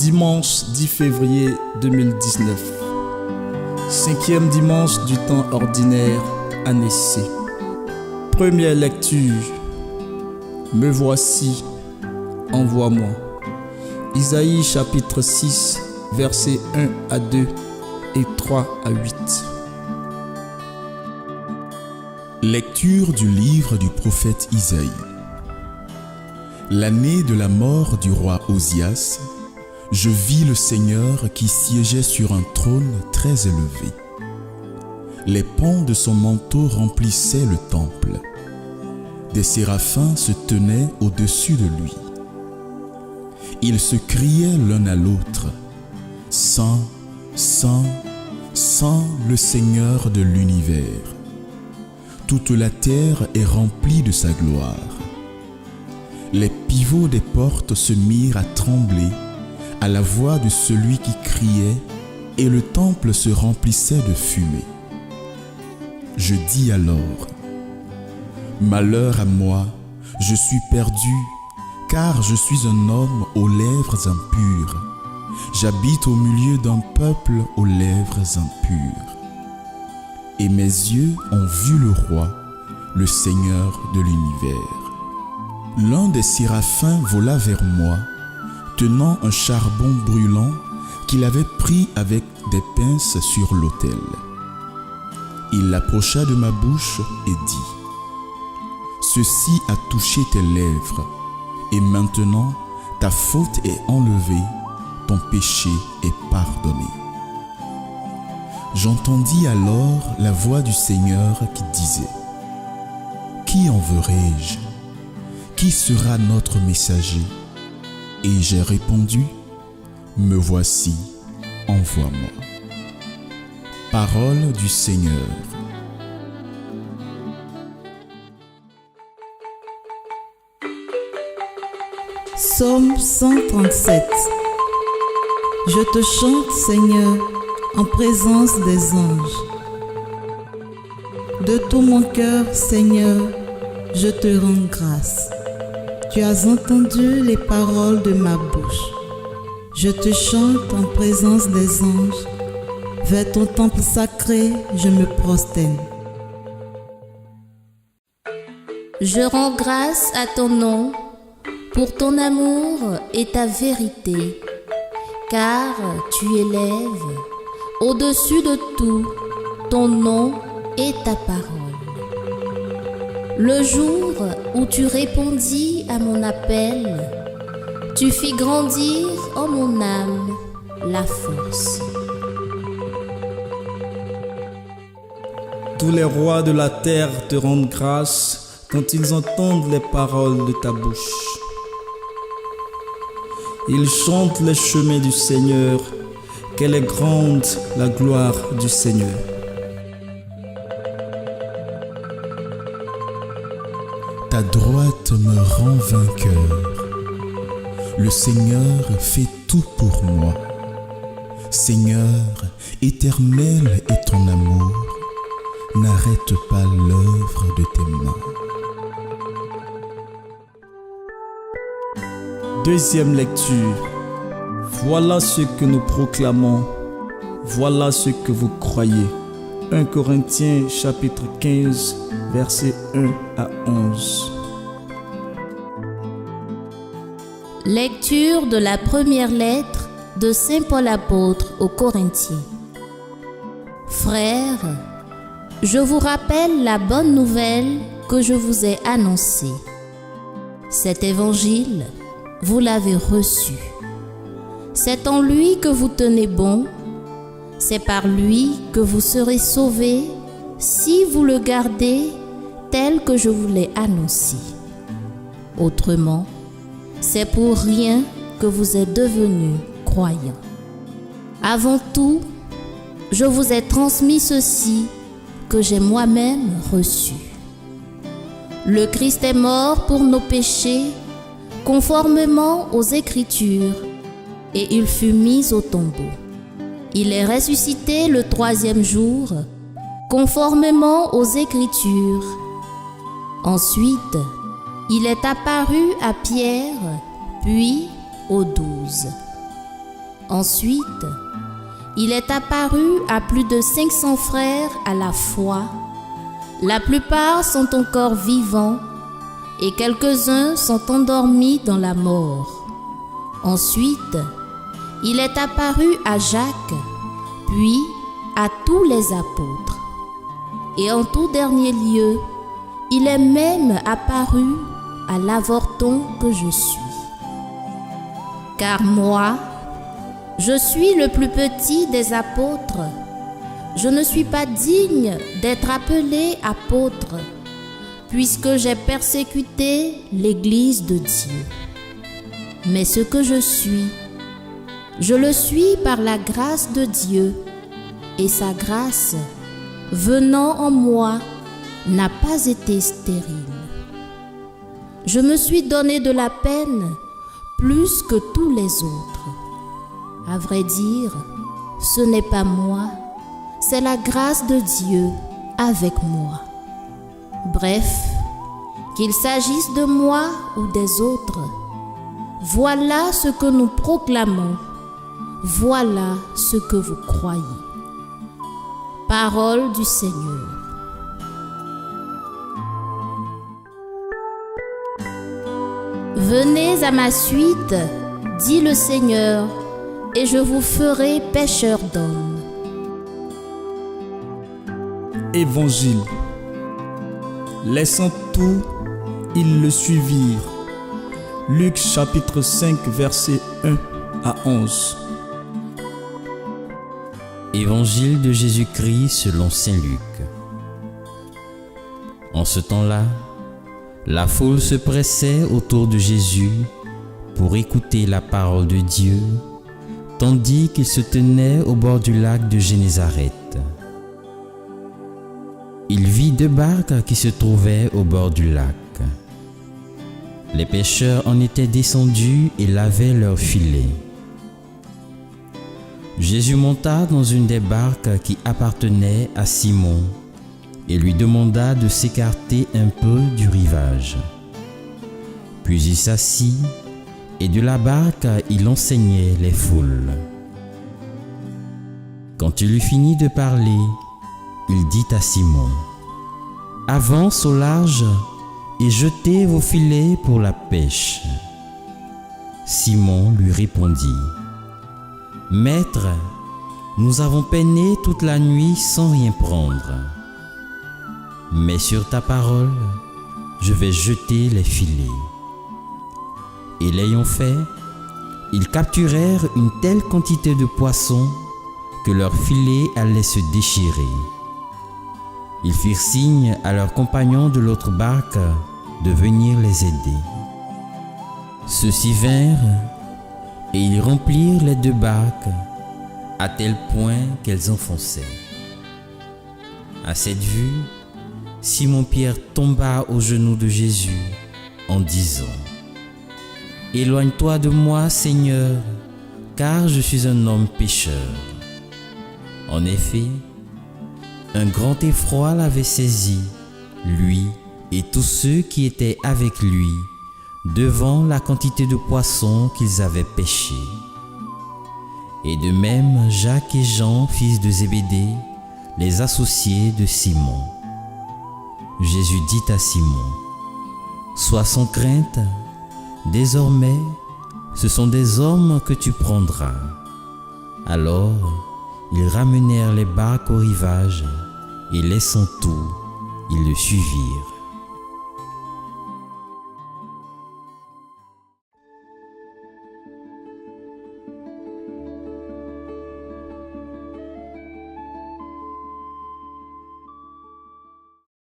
dimanche 10 février 2019. 5e dimanche du temps ordinaire, année C. Première lecture. Me voici, envoie-moi. Isaïe chapitre 6, versets 1 à 2 et 3 à 8. Lecture du livre du prophète Isaïe. L'année de la mort du roi Osias, je vis le Seigneur qui siégeait sur un trône très élevé. Les pans de son manteau remplissaient le temple. Des séraphins se tenaient au-dessus de lui. Ils se criaient l'un à l'autre, « Saint, Saint, Saint le Seigneur de l'univers. Toute la terre est remplie de sa gloire. » Les pivots des portes se mirent à trembler à la voix de celui qui criait, et le temple se remplissait de fumée. Je dis alors, « Malheur à moi, je suis perdu, car je suis un homme aux lèvres impures. J'habite au milieu d'un peuple aux lèvres impures. Et mes yeux ont vu le roi, le Seigneur de l'univers. » L'un des séraphins vola vers moi, tenant un charbon brûlant qu'il avait pris avec des pinces sur l'autel. Il l'approcha de ma bouche et dit, « Ceci a touché tes lèvres, et maintenant ta faute est enlevée, ton péché est pardonné. » J'entendis alors la voix du Seigneur qui disait, « Qui enverrai-je ? Qui sera notre messager ?» Et j'ai répondu, « Me voici, envoie-moi. » Parole du Seigneur. Psaume 137. Je te chante, Seigneur, en présence des anges. De tout mon cœur, Seigneur, je te rends grâce. Tu as entendu les paroles de ma bouche. Je te chante en présence des anges. Vers ton temple sacré, je me prosterne. Je rends grâce à ton nom pour ton amour et ta vérité, car tu élèves au-dessus de tout ton nom et ta parole. Le jour où tu répondis à mon appel, tu fis grandir en mon âme la force. Tous les rois de la terre te rendent grâce quand ils entendent les paroles de ta bouche. Ils chantent les chemins du Seigneur, quelle est grande la gloire du Seigneur. Ta droite me rend vainqueur. Le Seigneur fait tout pour moi. Seigneur, éternel est ton amour. N'arrête pas l'œuvre de tes mains. Deuxième lecture. Voilà ce que nous proclamons. Voilà ce que vous croyez. 1 Corinthiens chapitre 15, versets 1 à 11. Lecture de la première lettre de Saint Paul apôtre aux Corinthiens. Frères, je vous rappelle la bonne nouvelle que je vous ai annoncée. Cet évangile, vous l'avez reçu. C'est en lui que vous tenez bon. C'est par lui que vous serez sauvés si vous le gardez tel que je vous l'ai annoncé. Autrement, c'est pour rien que vous êtes devenus croyants. Avant tout, je vous ai transmis ceci que j'ai moi-même reçu. Le Christ est mort pour nos péchés, conformément aux Écritures, et il fut mis au tombeau. Il est ressuscité le 3e jour, conformément aux Écritures. Ensuite, il est apparu à Pierre, puis aux 12. Ensuite, il est apparu à plus de 500 frères à la fois. La plupart sont encore vivants et quelques-uns sont endormis dans la mort. Ensuite, il est apparu à Jacques, puis à tous les apôtres. Et en tout dernier lieu, il est même apparu à l'avorton que je suis. Car moi, je suis le plus petit des apôtres. Je ne suis pas digne d'être appelé apôtre, puisque j'ai persécuté l'Église de Dieu. Mais ce que je suis, je le suis par la grâce de Dieu, et sa grâce, venant en moi, n'a pas été stérile. Je me suis donné de la peine plus que tous les autres. À vrai dire, ce n'est pas moi, c'est la grâce de Dieu avec moi. Bref, qu'il s'agisse de moi ou des autres, voilà ce que nous proclamons, voilà ce que vous croyez. Parole du Seigneur. Venez à ma suite, dit le Seigneur, et je vous ferai pêcheurs d'hommes. Évangile. Laissant tout, ils le suivirent. Luc chapitre 5, versets 1 à 11. Évangile de Jésus-Christ selon saint Luc. En ce temps-là, la foule se pressait autour de Jésus pour écouter la parole de Dieu, tandis qu'il se tenait au bord du lac de Génézareth. Il vit 2 barques qui se trouvaient au bord du lac. Les pêcheurs en étaient descendus et lavaient leurs filets. Jésus monta dans une des barques qui appartenait à Simon et lui demanda de s'écarter un peu du rivage. Puis il s'assit et de la barque il enseignait les foules. Quand il eut fini de parler, il dit à Simon : « Avance au large et jetez vos filets pour la pêche. » Simon lui répondit : « Maître, nous avons peiné toute la nuit sans rien prendre. Mais sur ta parole, je vais jeter les filets. » Et l'ayant fait, ils capturèrent une telle quantité de poissons que leurs filets allaient se déchirer. Ils firent signe à leurs compagnons de l'autre barque de venir les aider. Ceux-ci vinrent et ils remplirent les 2 barques à tel point qu'elles enfonçaient. À cette vue, Simon-Pierre tomba aux genoux de Jésus en disant : « Éloigne-toi de moi, Seigneur, car je suis un homme pécheur. » En effet, un grand effroi l'avait saisi, lui et tous ceux qui étaient avec lui, devant la quantité de poissons qu'ils avaient pêchés. Et de même Jacques et Jean, fils de Zébédée, les associés de Simon. Jésus dit à Simon : « Sois sans crainte, désormais ce sont des hommes que tu prendras. » Alors ils ramenèrent les barques au rivage et laissant tout, ils le suivirent.